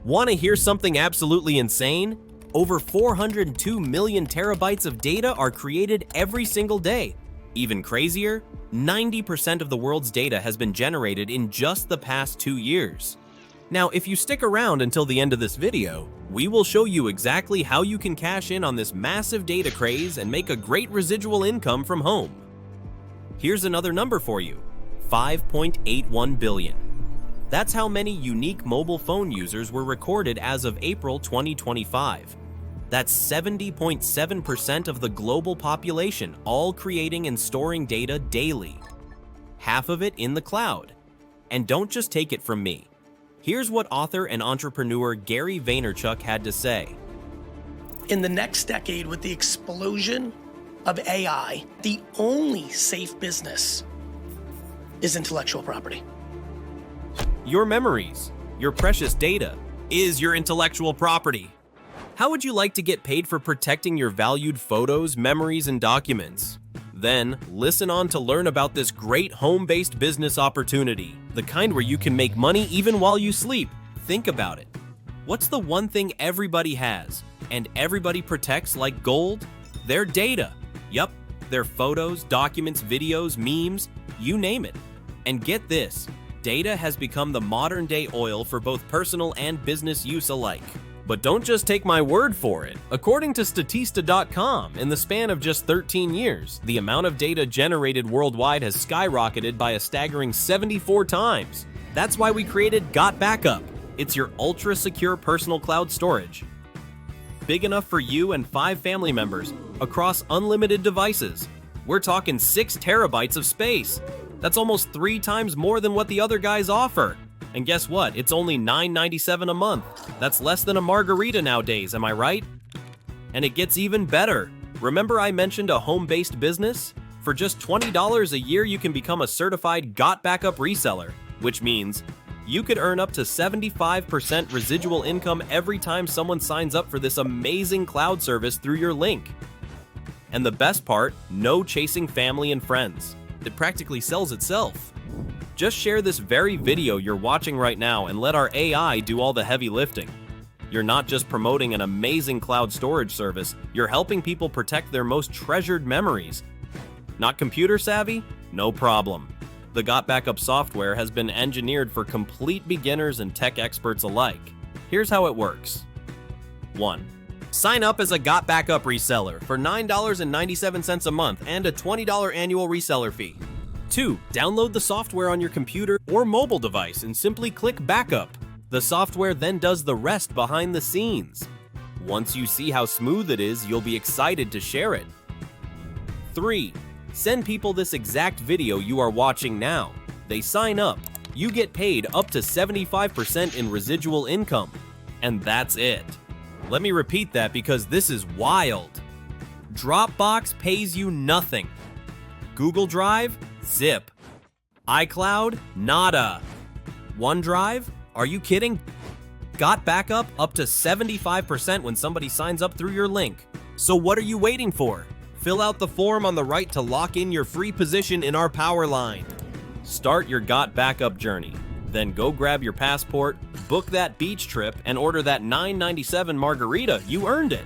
Want to hear something absolutely insane? Over 402 million terabytes of data are created every single day. Even crazier, 90% of the world's data has been generated in just the past 2 years. Now, if you stick around until the end of this video, we will show you exactly how you can cash in on this massive data craze and make a great residual income from home. Here's another number for you, 5.81 billion. That's how many unique mobile phone users were recorded as of April 2025. That's 70.7% of the global population, all creating and storing data daily. Half of it in the cloud. And don't just take it from me. Here's what author and entrepreneur Gary Vaynerchuk had to say. In the next decade, with the explosion of AI, the only safe business is intellectual property. Your memories, your precious data, is your intellectual property. How would you like to get paid for protecting your valued photos, memories, and documents? Then, listen on to learn about this great home-based business opportunity, the kind where you can make money even while you sleep. Think about it. What's the one thing everybody has, and everybody protects like gold? Their data. Yup, their photos, documents, videos, memes, you name it. And get this, data has become the modern-day oil for both personal and business use alike. But don't just take my word for it. According to Statista.com, in the span of just 13 years, the amount of data generated worldwide has skyrocketed by a staggering 74 times. That's why we created Got Backup. It's your ultra-secure personal cloud storage. Big enough for you and 5 family members across unlimited devices. We're talking 6 terabytes of space. That's almost 3 times more than what the other guys offer. And guess what? It's only $9.97 a month. That's less than a margarita nowadays, am I right? And it gets even better. Remember I mentioned a home-based business? For just $20 a year, you can become a certified Got Backup reseller, which means you could earn up to 75% residual income every time someone signs up for this amazing cloud service through your link. And the best part, no chasing family and friends. It practically sells itself. Just share this very video you're watching right now and let our AI do all the heavy lifting. You're not just promoting an amazing cloud storage service, you're helping people protect their most treasured memories. Not computer savvy? No problem. The Got Backup software has been engineered for complete beginners and tech experts alike. Here's how it works. 1. Sign up as a Got Backup reseller for $9.97 a month and a $20 annual reseller fee. 2. Download the software on your computer or mobile device and simply click Backup. The software then does the rest behind the scenes. Once you see how smooth it is, you'll be excited to share it. 3. Send people this exact video you are watching now. They sign up. You get paid up to 75% in residual income. And that's it. Let me repeat that because this is wild. Dropbox pays you nothing. Google Drive? Zip. iCloud? Nada. OneDrive? Are you kidding? Got Backup up to 75% when somebody signs up through your link. So what are you waiting for? Fill out the form on the right to lock in your free position in our power line. Start your Got Backup journey. Then go grab your passport, book that beach trip, and order that $9.97 margarita. You earned it.